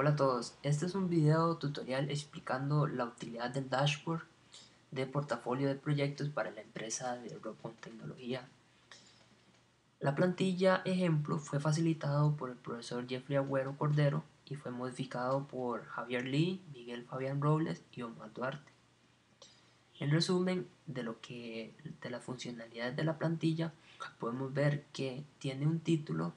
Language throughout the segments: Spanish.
Hola a todos, este es un video tutorial explicando la utilidad del dashboard de portafolio de proyectos para la empresa de Robcon Tecnología. La plantilla ejemplo fue facilitado por el profesor Jeffrey Agüero Cordero y fue modificado por Javier Lee, Miguel Fabián Robles y Omar Duarte. En resumen, de las funcionalidades de la plantilla, podemos ver que tiene un título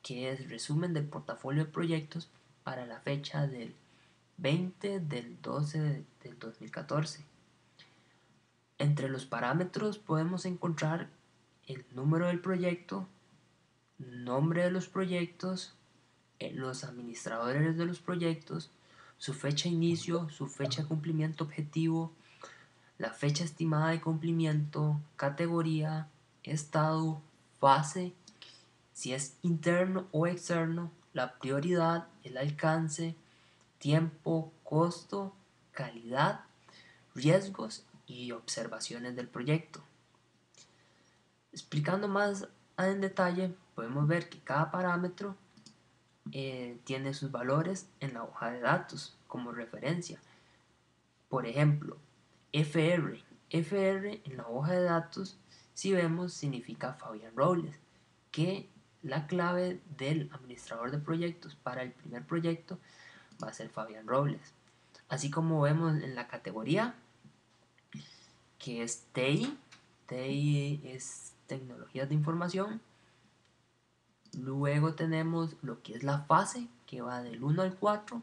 que es resumen del portafolio de proyectos para la fecha del 20 del 12 del 2014. Entre los parámetros podemos encontrar el número del proyecto, nombre de los proyectos, los administradores de los proyectos, su fecha de inicio, su fecha de cumplimiento objetivo, la fecha estimada de cumplimiento, categoría, estado, fase, si es interno o externo, la prioridad, el alcance, tiempo, costo, calidad, riesgos y observaciones del proyecto. Explicando más en detalle, podemos ver que cada parámetro tiene sus valores en la hoja de datos como referencia. Por ejemplo, FR. FR en la hoja de datos, si vemos, significa Fabián Robles, que la clave del administrador de proyectos para el primer proyecto va a ser Fabián Robles. Así como vemos en la categoría, que es TI. TI es tecnologías de información. Luego tenemos lo que es la fase, que va del 1 al 4,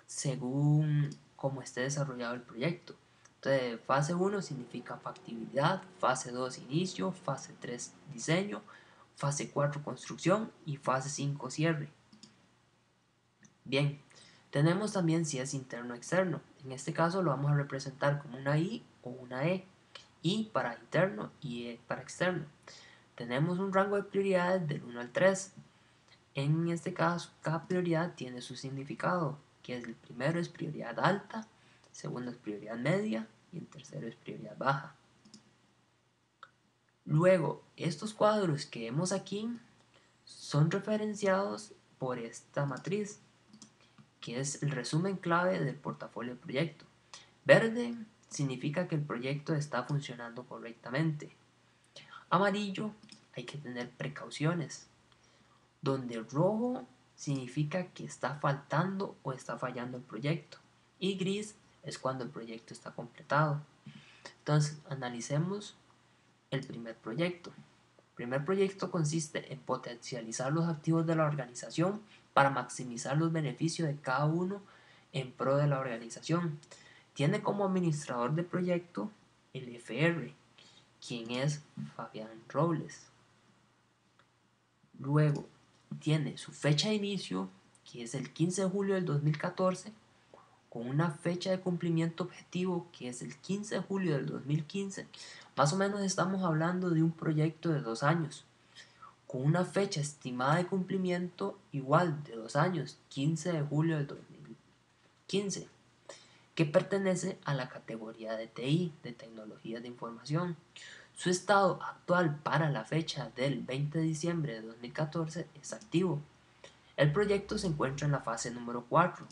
según cómo esté desarrollado el proyecto. Entonces, fase 1 significa factibilidad, fase 2 inicio, fase 3 diseño, fase 4 construcción y fase 5 cierre. Bien, tenemos también si es interno o externo. En este caso lo vamos a representar como una I o una E. I para interno y E para externo. Tenemos un rango de prioridades del 1 al 3. En este caso, cada prioridad tiene su significado, que es el primero es prioridad alta, segundo es prioridad media y el tercero es prioridad baja. Luego, estos cuadros que vemos aquí son referenciados por esta matriz, que es el resumen clave del portafolio de proyecto. Verde significa que el proyecto está funcionando correctamente. Amarillo, hay que tener precauciones. Donde rojo significa que está faltando o está fallando el proyecto. Y gris es cuando el proyecto está completado. Entonces, analicemos el primer proyecto. El primer proyecto consiste en potencializar los activos de la organización para maximizar los beneficios de cada uno en pro de la organización. Tiene como administrador de proyecto el FR, quien es Fabián Robles. Luego tiene su fecha de inicio, que es el 15 de julio del 2014, con una fecha de cumplimiento objetivo, que es el 15 de julio del 2015. Más o menos estamos hablando de un proyecto de 2 años, con una fecha estimada de cumplimiento igual de 2 años, 15 de julio del 2015, que pertenece a la categoría de TI, de tecnologías de información. Su estado actual para la fecha del 20 de diciembre de 2014 es activo. El proyecto se encuentra en la fase número 4,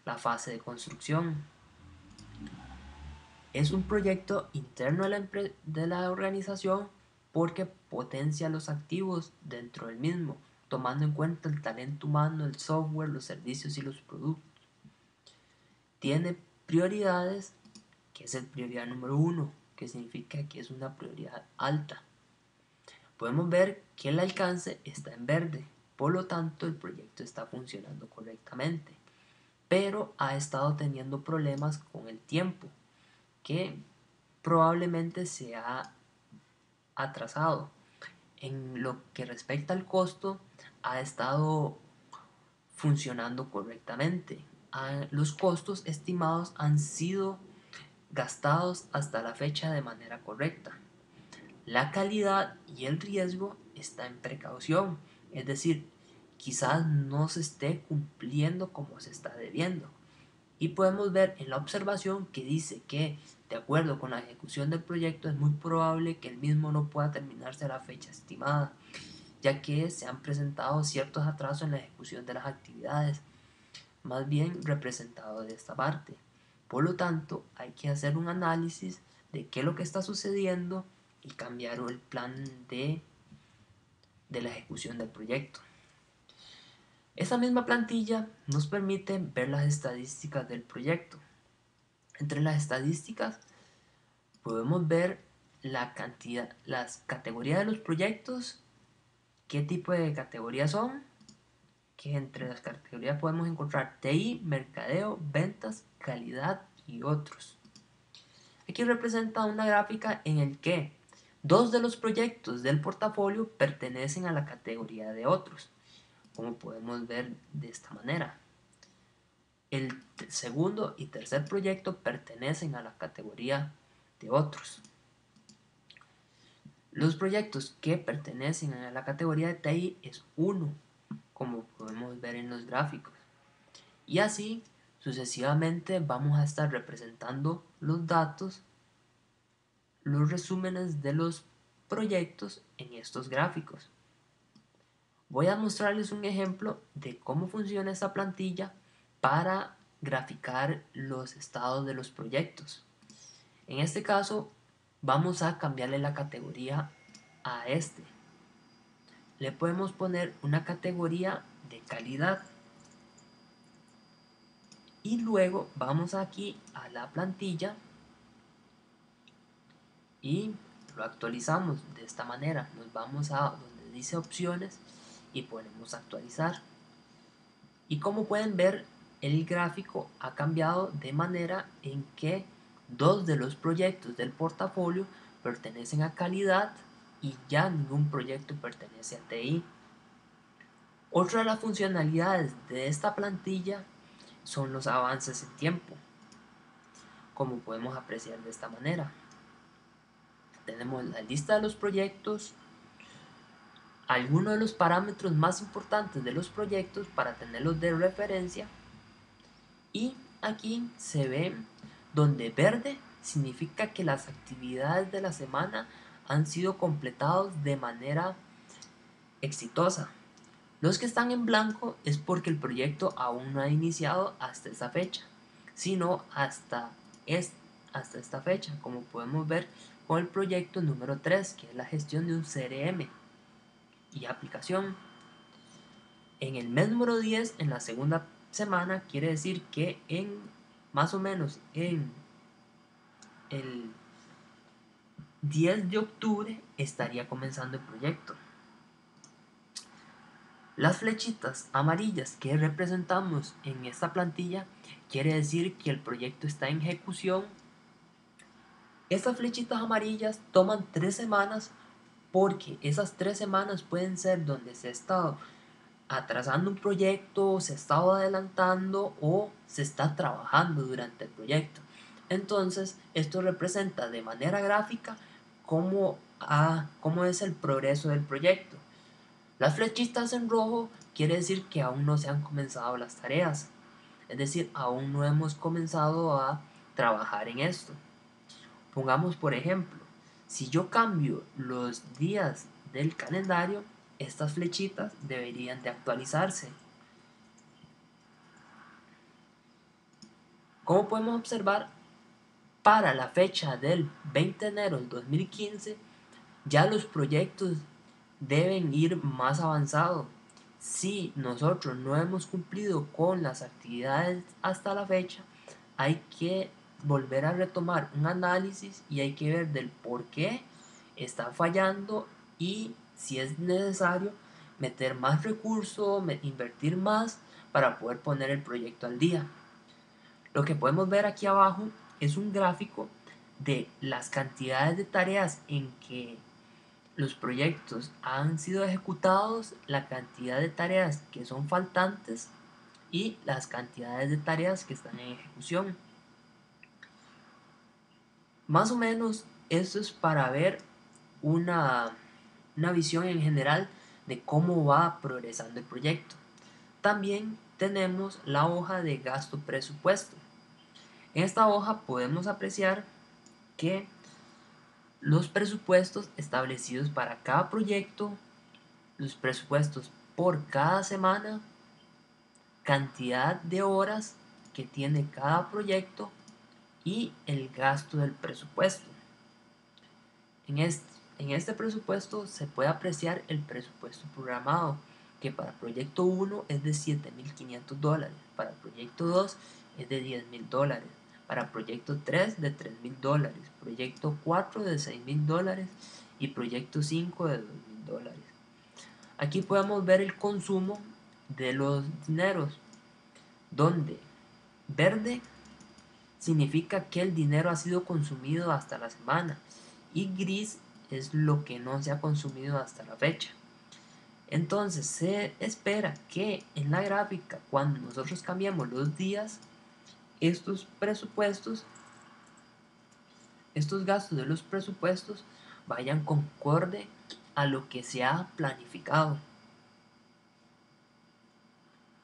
la fase de construcción. Es un proyecto interno de la organización porque potencia los activos dentro del mismo, tomando en cuenta el talento humano, el software, los servicios y los productos. Tiene prioridades, que es el prioridad número 1, que significa que es una prioridad alta. Podemos ver que el alcance está en verde, por lo tanto el proyecto está funcionando correctamente, pero ha estado teniendo problemas con el tiempo, que probablemente se ha atrasado. En lo que respecta al costo, ha estado funcionando correctamente. Los costos estimados han sido gastados hasta la fecha de manera correcta. La calidad y el riesgo está en precaución, es decir, quizás no se esté cumpliendo como se está debiendo. Y podemos ver en la observación que dice que, de acuerdo con la ejecución del proyecto, es muy probable que el mismo no pueda terminarse a la fecha estimada, ya que se han presentado ciertos atrasos en la ejecución de las actividades. más bien representado de esta parte. Por lo tanto, hay que hacer un análisis de qué es lo que está sucediendo y cambiar el plan de la ejecución del proyecto. Esa misma plantilla nos permite ver las estadísticas del proyecto. Entre las estadísticas podemos ver la cantidad, las categorías de los proyectos, qué tipo de categorías son, que entre las categorías podemos encontrar TI, mercadeo, ventas, calidad y otros. Aquí representa una gráfica en el que dos de los proyectos del portafolio pertenecen a la categoría de otros, como podemos ver de esta manera. El segundo y tercer proyecto pertenecen a la categoría de otros. Los proyectos que pertenecen a la categoría de TI es 1, como podemos ver en los gráficos. Y así sucesivamente vamos a estar representando los datos, los resúmenes de los proyectos en estos gráficos. Voy a mostrarles un ejemplo de cómo funciona esta plantilla para graficar los estados de los proyectos. En este caso vamos a cambiarle la categoría a este. Le podemos poner una categoría de calidad. Y luego vamos aquí a la plantilla y lo actualizamos de esta manera. Nos vamos a donde dice opciones y ponemos actualizar. Y como pueden ver, el gráfico ha cambiado de manera en que dos de los proyectos del portafolio pertenecen a calidad y ya ningún proyecto pertenece a TI. Otra de las funcionalidades de esta plantilla son los avances en tiempo, como podemos apreciar de esta manera. Tenemos la lista de los proyectos, algunos de los parámetros más importantes de los proyectos para tenerlos de referencia, y aquí se ve donde verde significa que las actividades de la semana han sido completados de manera exitosa. Los que están en blanco es porque el proyecto aún no ha iniciado hasta esa fecha, sino hasta esta fecha, como podemos ver con el proyecto número 3, que es la gestión de un CRM y aplicación. En el mes número 10, en la segunda semana, quiere decir que más o menos en el 10 de octubre estaría comenzando el proyecto. Las flechitas amarillas que representamos en esta plantilla quiere decir que el proyecto está en ejecución. Estas flechitas amarillas toman 3 semanas porque esas 3 semanas pueden ser donde se ha estado atrasando un proyecto, se ha estado adelantando o se está trabajando durante el proyecto. Entonces, esto representa de manera gráfica cómo es el progreso del proyecto. Las flechitas en rojo quiere decir que aún no se han comenzado las tareas, es decir, aún no hemos comenzado a trabajar en esto. Pongamos por ejemplo, si yo cambio los días del calendario, estas flechitas deberían de actualizarse. Como podemos observar, para la fecha del 20 de enero del 2015, ya los proyectos deben ir más avanzados. Si nosotros no hemos cumplido con las actividades hasta la fecha, hay que volver a retomar un análisis y hay que ver del por qué está fallando y si es necesario meter más recursos, invertir más para poder poner el proyecto al día. Lo que podemos ver aquí abajo es un gráfico de las cantidades de tareas en que los proyectos han sido ejecutados, la cantidad de tareas que son faltantes y las cantidades de tareas que están en ejecución. Más o menos esto es para ver una visión en general de cómo va progresando el proyecto. También tenemos la hoja de gasto presupuesto. En esta hoja podemos apreciar que los presupuestos establecidos para cada proyecto, los presupuestos por cada semana, cantidad de horas que tiene cada proyecto y el gasto del presupuesto. En este presupuesto se puede apreciar el presupuesto programado, que para proyecto 1 es de $7.500, para proyecto 2 es de $10.000, para proyecto 3 de $3.000, proyecto 4 de $6.000 y proyecto 5 de $2.000. Aquí podemos ver el consumo de los dineros, donde verde significa que el dinero ha sido consumido hasta la semana y gris es lo que no se ha consumido hasta la fecha. Entonces se espera que en la gráfica, cuando nosotros cambiamos los días, estos presupuestos, estos gastos de los presupuestos vayan concorde a lo que se ha planificado.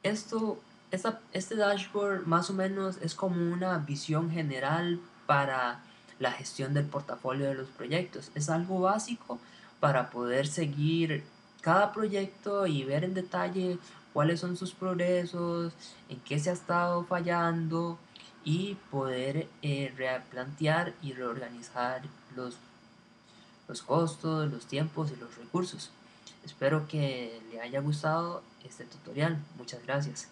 Este dashboard más o menos es como una visión general para la gestión del portafolio de los proyectos. Es algo básico para poder seguir cada proyecto y ver en detalle cuáles son sus progresos, en qué se ha estado fallando y poder replantear y reorganizar los costos, los tiempos y los recursos. Espero que le haya gustado este tutorial. Muchas gracias.